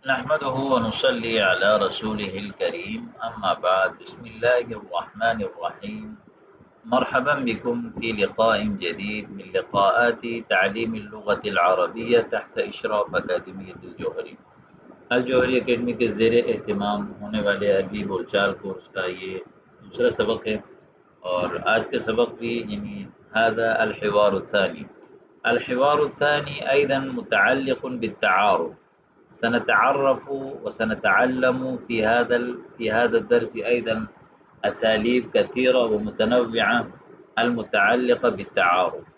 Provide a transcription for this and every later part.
نحمده ونصلي على رسوله الكريم أما بعد بسم الله الرحمن الرحيم. مرحبا بكم في لقاء جديد من لقاءات تعليم اللغة العربية تحت إشراف أكاديمية الجوهري. الجوہری اکیڈمی کے زیر اہتمام ہونے والے عربی بول چال کورس کا یہ دوسرا سبق ہے، اور آج کا سبق بھی یعنی هذا الحوار الثاني. الحوار الثاني أيضا متعلق بالتعارف. سنتعرف وسنتعلم في هذا الدرس أيضا أساليب كثيرة ومتنوعة المتعلقة بالتعارف.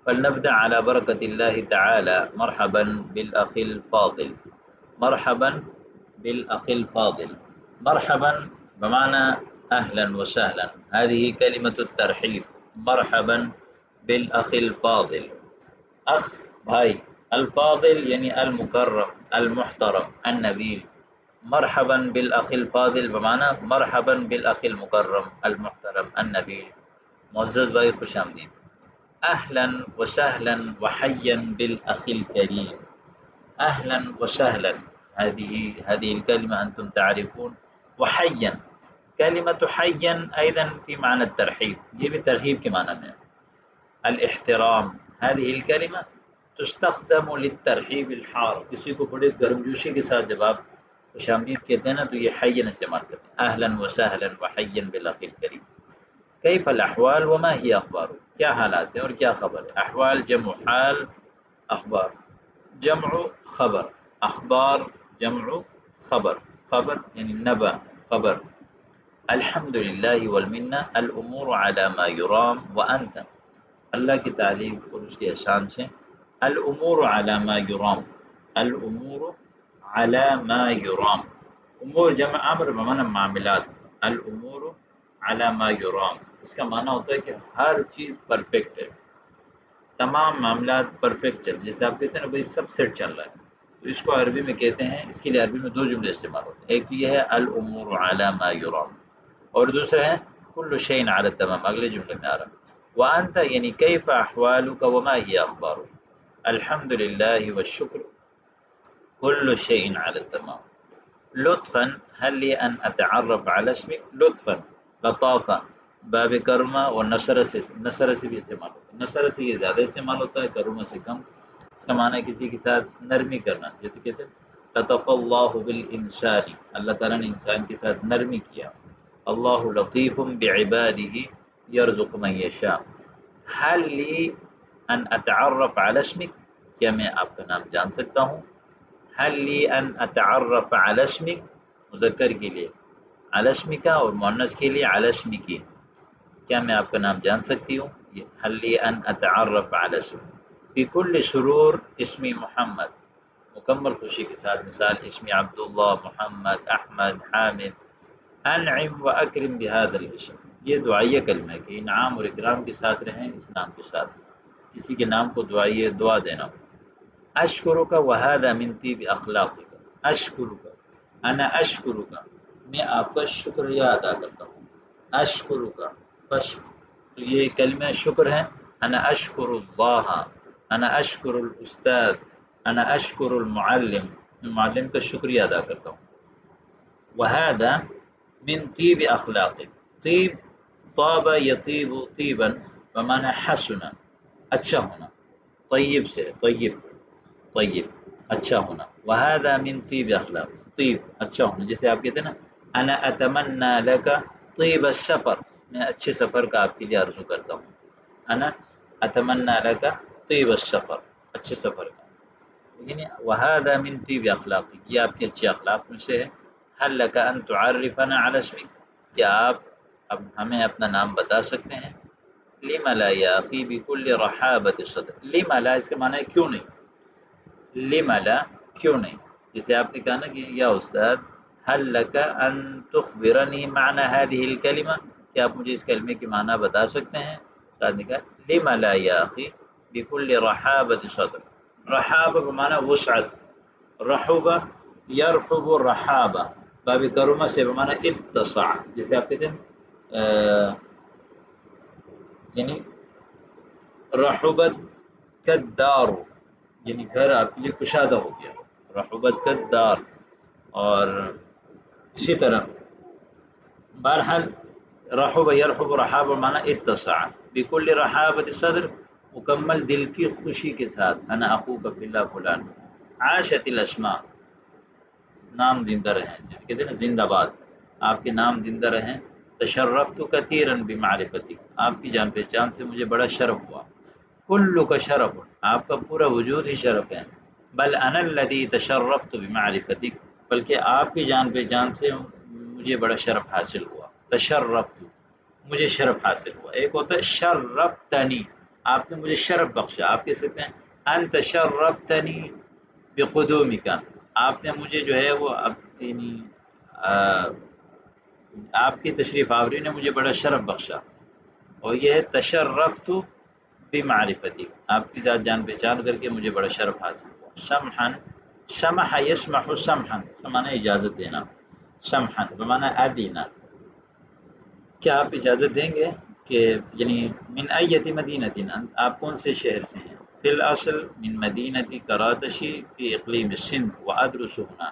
فلنبدأ على بركة الله تعالى. مرحبا بالأخ الفاضل. مرحبا بالأخ الفاضل. مرحبا بمعنى أهلا وسهلا، هذه كلمة الترحيب. مرحبا بالأخ الفاضل. أخ بھائی، الفاضل یعنی المکرم المحترم النبیل. مرحبا بالأخ الفاضل بمعنى مرحبا بالأخ المکرم المحترم النبیل، معزز بھائی خوش آمدید. اہلا وسہلا وحیا بالأخ الكريم. اہلا وسہلا، هذه الكلمة أنتم تعرفون. وحیا، كلمة حیا أيضا في معنى الترحيب، یہ بھی ترحیب کے معنی میں. الاحترام، هذه الكلمة تستخدم للترحیب الحار، کسی کو بڑے گرمجوشی کے ساتھ جب آپ خوش آمدید کہتے ہیں نا تو یہ حیا استعمال کرتے ہیں. اہلا وسہلا وحیا بالاخ الکریم. کیف الاحوال وما هي اخبار، کیا حالات ہیں اور کیا خبر ہے. احوال جمع حال، اخبار جمع خبر، اخبار جمع خبر، خبر یعنی نبأ خبر. الحمد للہ والمنہ الامور على ما يرام وانت، اللہ کی تعریف اور اس کی احسان سے. الامور علی ما یرام، الامور علی ما یرام. امور جمع امر بمعنی معاملات. الامور علی ما یرام، اس کا معنی ہوتا ہے کہ ہر چیز پرفیکٹ ہے، تمام معاملات پرفیکٹ چل، جیسے آپ کہتے ہیں نا بھائی سب سیٹ چل رہا ہے، تو اس کو عربی میں کہتے ہیں، اس کے لیے عربی میں دو جملے استعمال ہوتے ہیں. ایک یہ ہے الامور علی ما یرام، اور دوسرا ہے کل شیء علی التمام، اگلے جملے میں آ رہا ہے. وانت یعنی کیف احوالک وما هی اخبارک. الحمد للہ والشکر كل شيء على التمام. لطفا هل لي ان اتعرف على اسمك. لطفا لطافہ، باب کرما اور نصر سے بھی استعمال ہوتا ہے. نصر سے یہ زیادہ استعمال ہوتا ہے، کرما سے کم. اس کا معنی ہے کسی کے ساتھ نرمی کرنا، جیسے کہتے ہیں لطف اللہ بالانسان، اللہ تعالیٰ نے انسان کے ساتھ نرمی کیا. اللہ لطیف بعباده یرزق من یشاء. هل لي ان اتعرف على اسمك، کیا میں آپ کا نام جان سکتا ہوں. هل لي ان اتعرف على اسمك، مذکر کے لیے على اسمك اور مؤنث کے لیے على اسمك، کیا میں آپ کا نام جان سکتی ہوں. هل لي ان اتعرف على اسمك. بكل سرور اسمی محمد، مکمل خوشی کے ساتھ. مثال اسمی عبداللہ، محمد، احمد، حامد. انعم واکرم بهذا الاسم، یہ دعائیہ کلمہ ہے کہ انعام اور اکرام کے ساتھ رہیں اس نام کے ساتھ، کسی کے نام کو دعائیہ دعا دینا. اشکرک وهذا من طیب اخلاقک. اشکرک، انا اشکرک، میں آپ کا شکریہ ادا کرتا ہوں. اشکرک، بس تو یہ کلمہ شکر ہے. انا اشکر اللہ، انا اشکر الاستاذ، انا اشکر المعلم، میں معلم کا شکریہ ادا کرتا ہوں. وهذا من طیب اخلاقک. طیب طاب یطیب طیبا بمعنی حسن، اچھا ہونا. طیب سے طیب، طیب اچھا ہونا. وهذا من طیب اخلاق، طیب اچھا ہونا. جیسے آپ کہتے ہیں نا انا اتمنى لك طیب السفر، میں اچھے سفر کا آپ کے لیے آرزو کرتا ہوں. انا اتمنى لك طیب السفر، اچھے سفر کا. یعنی وهذا من طیب اخلاقک، یہ آپ کے اچھے اخلاق میں سے ہے. هل لك ان تعرفنا على اسمك، کیا آپ اب ہمیں اپنا نام بتا سکتے ہیں. لم لا یا اخی بكل رحابة الصدر. لم لا اس کا معنی ہے کیوں نہیں. لم لا کیوں نہیں. جسے آپ نے کہا نا کہ یا استاد هل لك ان تخبرنی معنی هذه الكلمة، کیا آپ مجھے اس کلمے کی معنی بتا سکتے ہیں. استاد نے کہا لم لا یا اخی بكل رحابة صدر. رحابہ بمعنی وسعت، رحبہ یرحب رحابہ، باب کرما سے بمعنی اتسع. جسے آپ کہتے ہیں یعنی رحبت کدار، یعنی گھر آپ کے لیے کشادہ ہو گیا. رحبت کدار، اور اسی طرح بہرحال رحب یرحب رحاب مانا اتسع بکل رحابت صدر، مکمل دل کی خوشی کے ساتھ، انا اخوک فی اللہ فلان، عاشت الاسماء، نام زندہ رہیں، جس کہتے ہیں نا زندہ باد، آپ کے نام زندہ رہیں، تشرفت کثیرا بمعرفتی، آپ کی جان پہچان سے مجھے بڑا شرف ہوا، کل کا شرف، آپ کا پورا وجود ہی شرف ہے، بل انا الذی تشرفت بمعرفتک، بلکہ آپ کی جان پہچان سے مجھے بڑا شرف حاصل ہوا، تشرفت، مجھے شرف حاصل ہوا، ایک ہوتا ہے شرفتنی، آپ نے مجھے شرف بخشا، آپ کہہ سکتے ہیں انت شرفتنی بقدومک، آپ نے مجھے جو ہے وہ یعنی آپ کی تشریف آوری نے مجھے بڑا شرف بخشا، اور یہ ہے تشرفت بمعرفتی، آپ کی ذات جان پہچان کر کے مجھے بڑا شرف حاصل ہوا، سمحا، سمح یسمح سمحا، سمانا اجازت دینا، سمحا بمانا ادینا، کیا آپ اجازت دیں گے کہ یعنی من ایت مدینۃ، آپ کون سے شہر سے ہیں، فی الاصل من مدینۃ کراتشی فی اقلیم السندھ وادرس ہنا،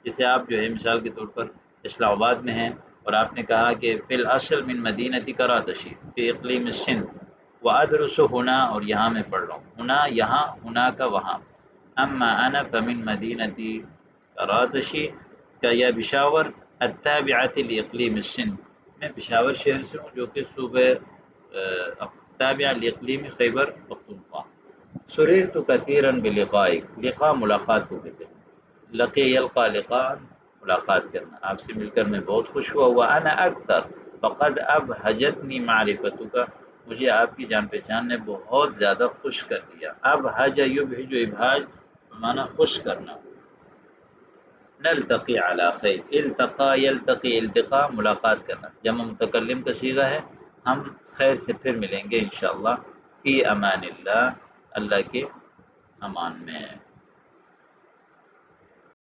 جسے آپ جو ہے مثال کے طور پر اسلام آباد میں ہیں اور آپ نے کہا کہ فی الاصل من مدینۃ کراتشی فی اقلیم السندھ وادرس ہنا، اور یہاں میں پڑھ رہا ہوں، ہنا یہاں، ہنا کا وہاں، اما انا فمن مدینۃ کراتشی کا یا پشاور التابعۃ لاقلیم السندھ، میں پشاور شہر سے ہوں جو کہ صوبہ تابعہ لاقلیم خیبر پختونخوا، سررت کثیرا بلقائک، لقاء ملاقات کو کہتے ہیں، لقی یلقى لقاء ملاقات کرنا، آپ سے مل کر میں بہت خوش ہوا، وانا اکثر فقد ابہجتنی معرفتک، مجھے آپ کی جان پہچان نے بہت زیادہ خوش کر دیا، ابہج یبہج ابہاج مانا خوش کرنا، نلتقی علی خیر، التقا یلتقی التقاء ملاقات کرنا، جمع متکلم کا صیغہ ہے، ہم خیر سے پھر ملیں گے انشاءاللہ، فی امان اللہ، اللہ کے امان میں.